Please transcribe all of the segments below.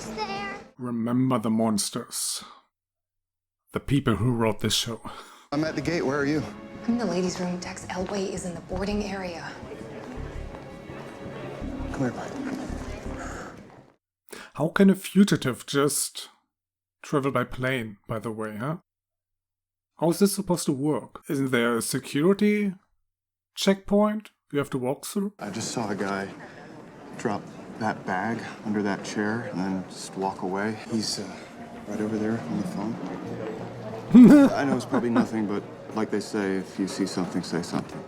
almost there. Remember the monsters. The people who wrote this show. I'm at the gate. Where are you? I'm in the ladies' room. Tex Elway is in the boarding area. Come here, bud. How can a fugitive just travel by plane, by the way, huh? How is this supposed to work? Isn't there a security checkpoint you have to walk through? I just saw a guy drop that bag under that chair and then just walk away. He's right over there on the phone. I know it's probably nothing, but like they say, if you see something, say something.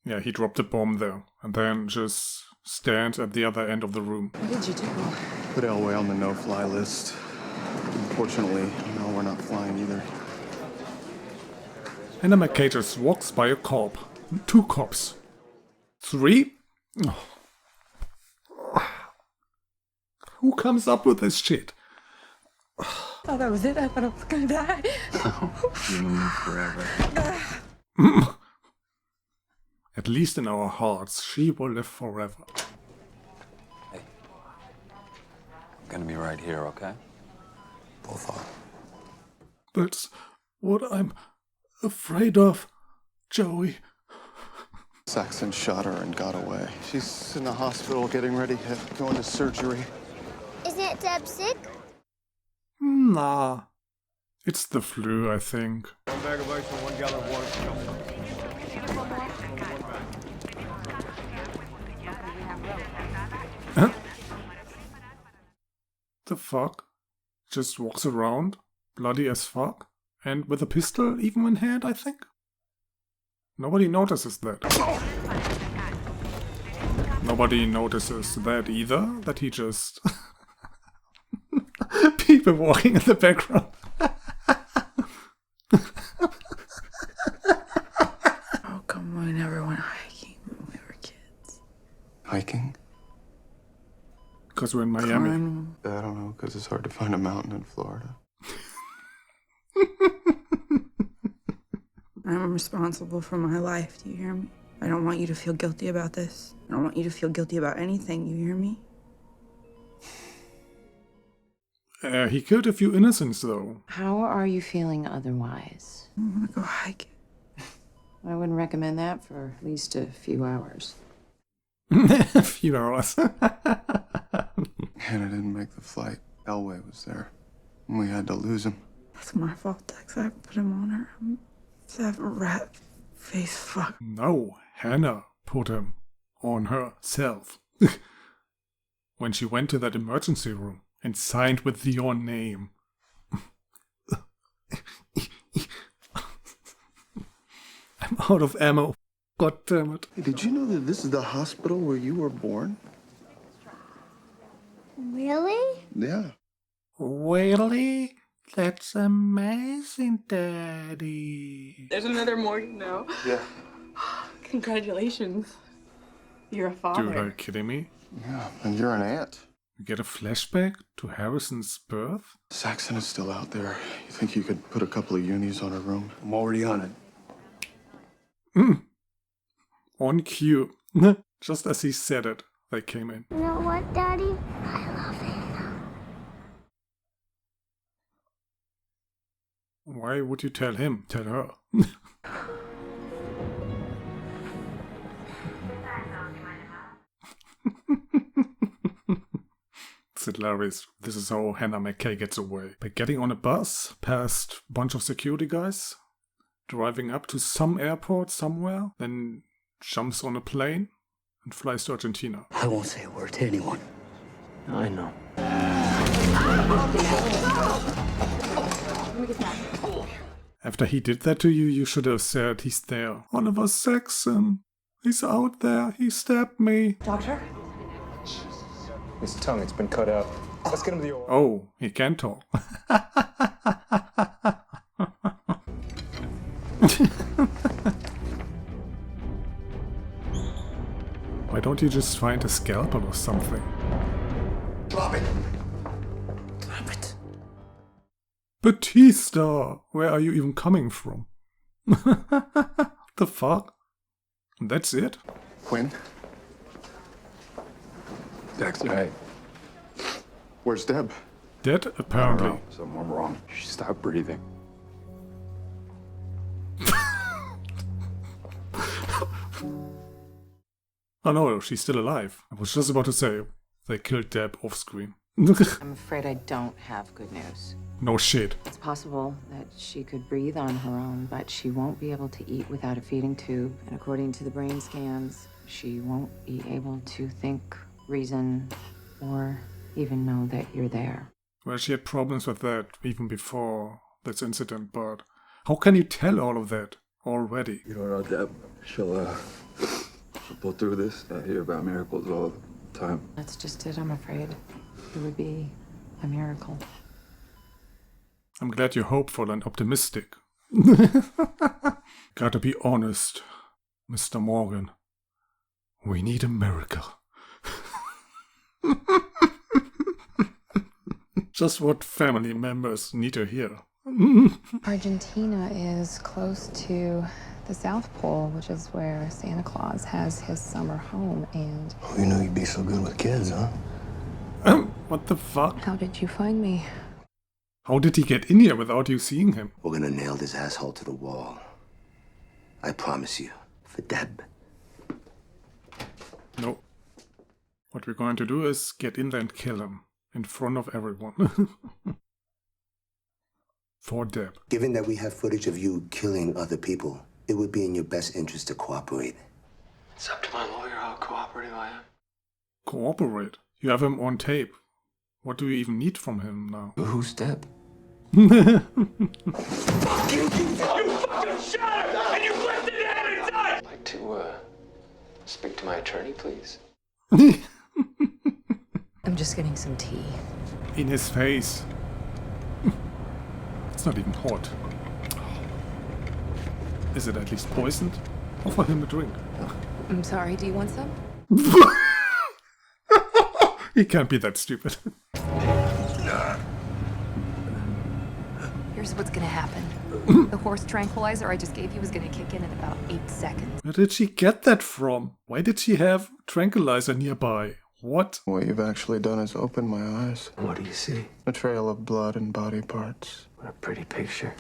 Yeah, he dropped a bomb there and then just stands at the other end of the room. What did you do? Put Elway on the no-fly list. Unfortunately, no, we're not flying either. Hannah McKay just walks by a cop. 2 cops. 3? Oh. Who comes up with this shit? Oh, that was it? I thought I was gonna die. You and me forever. At least in our hearts, she will live forever. Hey. I'm gonna be right here, okay? Both are. That's what I'm afraid of, Joey. Saxon shot her and got away. She's in the hospital getting ready to go into surgery. Isn't Deb sick? Nah. It's the flu, I think. 1 bag of ice and 1 gallon of water. Huh? The fuck? Just walks around, bloody as fuck, and with a pistol even in hand, I think? Nobody notices that. Nobody notices that either, that he just... People walking in the background. Oh, come on, we never went hiking when we were kids. Hiking? Because we're in Miami. I don't know, because it's hard to find a mountain in Florida. I'm responsible for my life, do you hear me? I don't want you to feel guilty about this. I don't want you to feel guilty about anything, you hear me? He killed a few innocents, though. How are you feeling otherwise? I want to go hiking. I wouldn't recommend that for at least a few hours. A few hours. Hannah didn't make the flight. Elway was there. And we had to lose him. That's my fault, Dex. I put him on her. That rat face fuck. No, Hannah put him on herself. When she went to that emergency room and signed with your name. I'm out of ammo. God damn it. Hey, did you know that this is the hospital where you were born? Really? Yeah. Really? That's amazing, Daddy. There's another morning now. Yeah. Congratulations. You're a father. Dude, are you kidding me? Yeah, and you're an aunt. You get a flashback to Harrison's birth? Saxon is still out there. You think you could put a couple of unis on her room? I'm already on it. On cue. Just as he said it, they came in. You know what, Daddy? I love Hannah. Why would you tell him? Tell her. It's hilarious. This is how Hannah McKay gets away. By getting on a bus past a bunch of security guys, driving up to some airport somewhere, then jumps on a plane and flies to Argentina. I won't say a word to anyone. I know. After he did that to you, you should have said he's there. Oliver Saxon. He's out there. He stabbed me. Doctor? His tongue, it's been cut out. Let's get him to the OR. Oh, he can talk. Why don't you just find a scalpel or something? Drop it! Drop it. Batista! Where are you even coming from? The fuck? That's it? Quinn? Dexter, hey. Where's Deb? Dead, I don't apparently. know. Something went wrong. She stopped breathing. Oh no, she's still alive. I was just about to say, they killed Deb off screen. I'm afraid I don't have good news. No shit. It's possible that she could breathe on her own, but she won't be able to eat without a feeding tube. And according to the brain scans, she won't be able to think, reason, or even know that you're there. Well, she had problems with that even before this incident, but how can you tell all of that already? You don't know Deb. She'll pull through this. I hear about miracles all the time. That's just it, I'm afraid. It would be a miracle. I'm glad you're hopeful and optimistic. Gotta be honest, Mr. Morgan. We need a miracle. Just what family members need to hear. Argentina is close to the South Pole, which is where Santa Claus has his summer home, and... Oh, you know you'd be so good with kids, huh? What the fuck? How did you find me? How did he get in here without you seeing him? We're gonna nail this asshole to the wall. I promise you. For Deb. No. What we're going to do is get in there and kill him. In front of everyone. For Deb. Given that we have footage of you killing other people, it would be in your best interest to cooperate. It's up to my lawyer how cooperative I am. Cooperate? You have him on tape. What do you even need from him now? Who's Deb? You fucking shot her! And you left it at it! I'd like to, speak to my attorney, please. I'm just getting some tea. In his face. It's not even hot. Is it at least poisoned? Offer him a drink. I'm sorry, do you want some? He can't be that stupid. Here's what's gonna happen. The horse tranquilizer I just gave you is gonna kick in about 8 seconds. Where did she get that from? Why did she have tranquilizer nearby? What? What you've actually done is opened my eyes. What do you see? A trail of blood and body parts. What a pretty picture.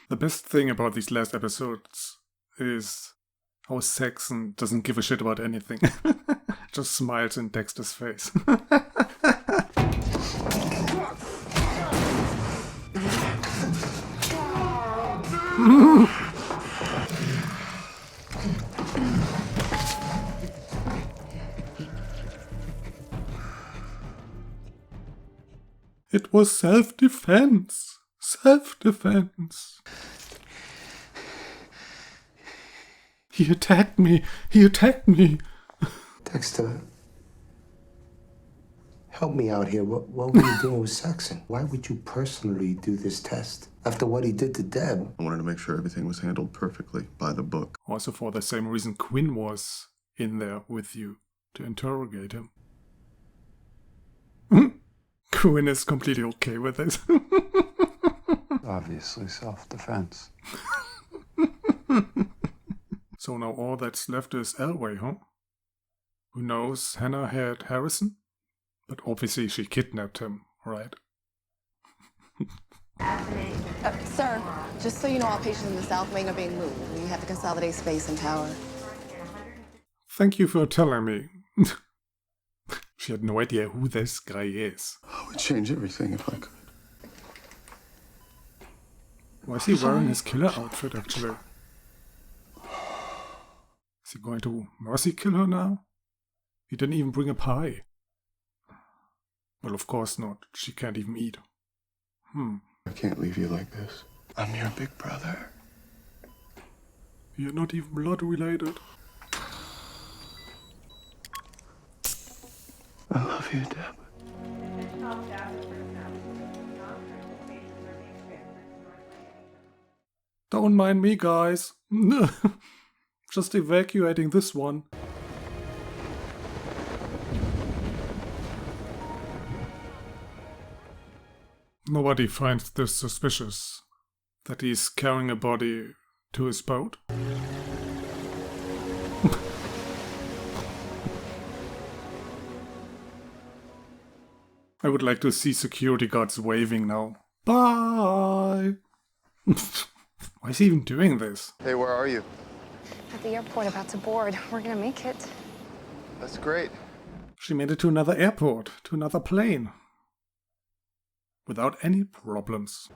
The best thing about these last episodes is how Saxon doesn't give a shit about anything. Just smiles in Dexter's face. It was self-defense. Self-defense. He attacked me. He attacked me. Dexter, help me out here. What were you doing with Saxon? Why would you personally do this test? After what he did to Deb? I wanted to make sure everything was handled perfectly by the book. Also for the same reason Quinn was in there with you to interrogate him. Quinn is completely okay with it. Obviously self-defense. So now all that's left is Elway, huh? Who knows Hannah had Harrison? But obviously she kidnapped him, right? Sir, just so you know, all patients in the south wing are being moved. We have to consolidate space and power. Thank you for telling me. She had no idea who this guy is. I would change everything if I could. Why is he wearing his killer outfit, actually? Is he going to mercy kill her now? He didn't even bring a pie. Well, of course not. She can't even eat. I can't leave you like this. I'm your big brother. You're not even blood related. I love you, Deb. Don't mind me, guys. Just evacuating this one. Nobody finds this suspicious that he's carrying a body to his boat. I would like to see security guards waving now. Bye! Why is he even doing this? Hey, where are you? At the airport, about to board. We're gonna make it. That's great. She made it to another airport, to another plane. Without any problems.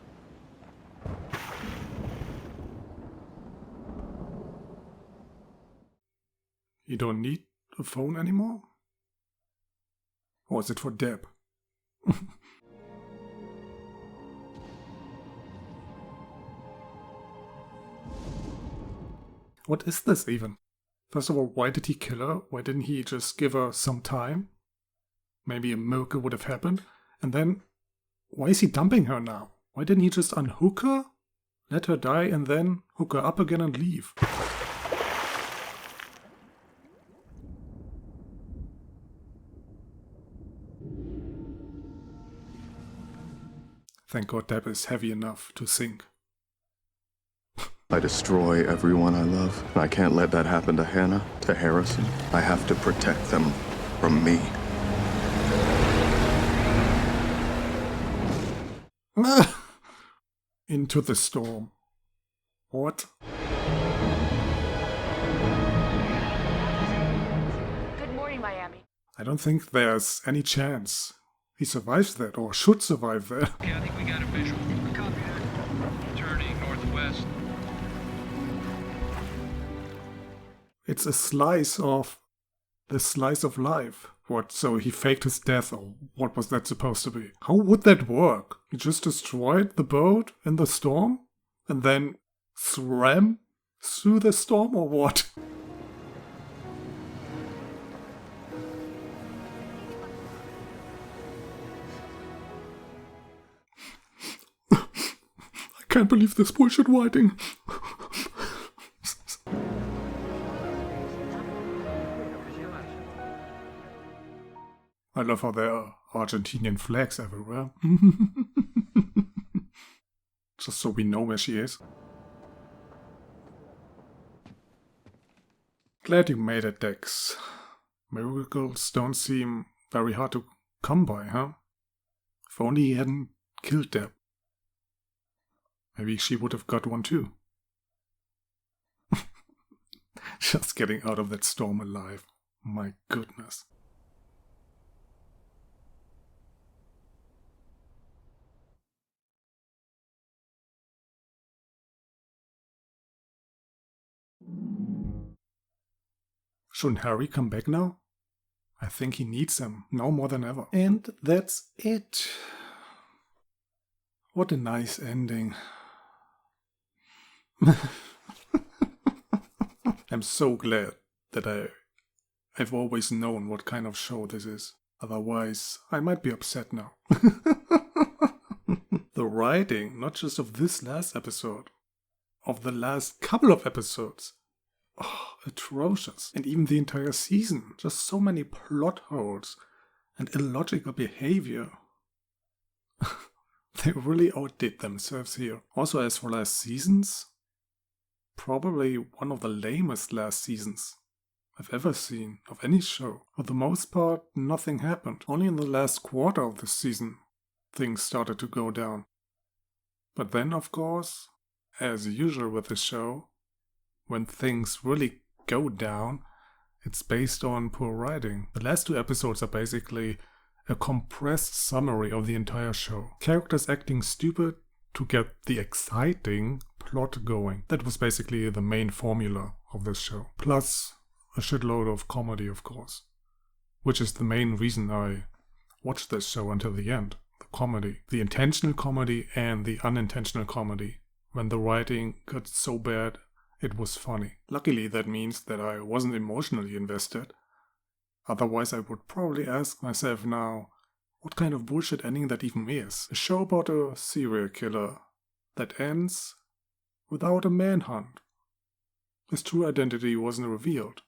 You don't need a phone anymore? Or is it for Deb? What is this even? First of all, why did he kill her? Why didn't he just give her some time? Maybe a miracle would have happened. And then, why is he dumping her now? Why didn't he just unhook her? Let her die and then hook her up again and leave? Thank God Deb is heavy enough to sink. I destroy everyone I love. I can't let that happen to Hannah, to Harrison. I have to protect them from me. Into the storm. What? Good morning, Miami. I don't think there's any chance he survives that, or should survive that. Okay, I think we got a visual. Copy that. Turning northwest. It's a slice of the slice of life. What, so he faked his death, or what was that supposed to be? How would that work? He just destroyed the boat in the storm? And then swam through the storm, or what? I can't believe this bullshit writing. I love how there are Argentinian flags everywhere. Just so we know where she is. Glad you made it, Dex. Miracles don't seem very hard to come by, huh? If only he hadn't killed Deb. Maybe she would have got one too. Just getting out of that storm alive. My goodness. Shouldn't Harry come back now? I think he needs him, now more than ever. And that's it. What a nice ending. I'm so glad that I've always known what kind of show this is. Otherwise, I might be upset now. The writing, not just of this last episode, of the last couple of episodes. Oh, atrocious. And even the entire season. Just so many plot holes and illogical behavior. They really outdid themselves here. Also, as for last seasons, probably one of the lamest last seasons I've ever seen of any show. For the most part, nothing happened. Only in the last quarter of the season, things started to go down. But then, of course, as usual with the show, when things really go down, it's based on poor writing. The last two episodes are basically a compressed summary of the entire show. Characters acting stupid to get the exciting plot going. That was basically the main formula of this show. Plus a shitload of comedy, of course. Which is the main reason I watched this show until the end. The comedy. The intentional comedy and the unintentional comedy. When the writing got so bad, it was funny. Luckily, that means that I wasn't emotionally invested. Otherwise, I would probably ask myself now, what kind of bullshit ending that even is? A show about a serial killer that ends without a manhunt. His true identity wasn't revealed.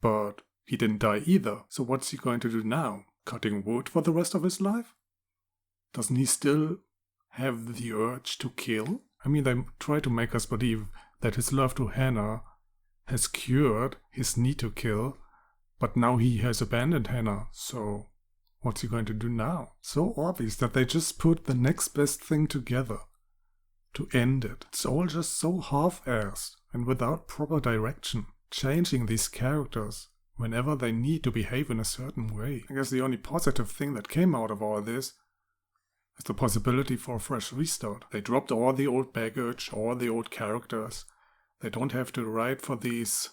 But he didn't die either, so what's he going to do now? Cutting wood for the rest of his life? Doesn't he still have the urge to kill? I mean, they try to make us believe that his love to Hannah has cured his need to kill, but now he has abandoned Hannah, so What's he going to do now? So obvious that they just put the next best thing together to end it. It's all just so half-assed and without proper direction. Changing these characters whenever they need to behave in a certain way. I guess the only positive thing that came out of all this is the possibility for a fresh restart. They dropped all the old baggage, all the old characters. They don't have to write for these,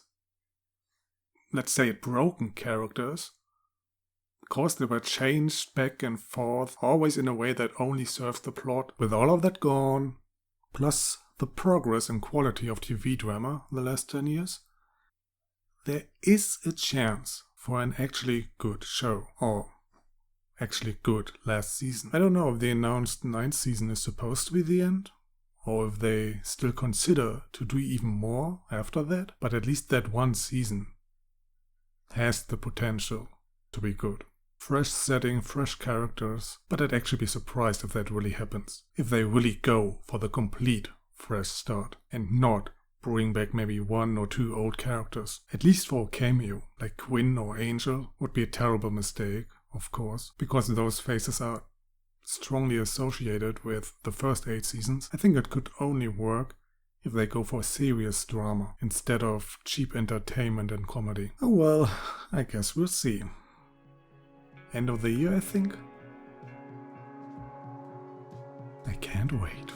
let's say, broken characters, because they were changed back and forth, always in a way that only serves the plot. With all of that gone, plus the progress and quality of TV drama the last 10 years, there is a chance for an actually good show, or actually good last season. I don't know if the announced 9th season is supposed to be the end, or if they still consider to do even more after that, but at least that one season has the potential to be good. Fresh setting, fresh characters, but I'd actually be surprised if that really happens. If they really go for the complete fresh start and not bring back maybe 1 or 2 old characters. At least for a cameo, like Quinn or Angel, would be a terrible mistake, of course, because those faces are strongly associated with the first 8 seasons. I think it could only work if they go for serious drama instead of cheap entertainment and comedy. Oh well, I guess we'll see. End of the year, I think. I can't wait.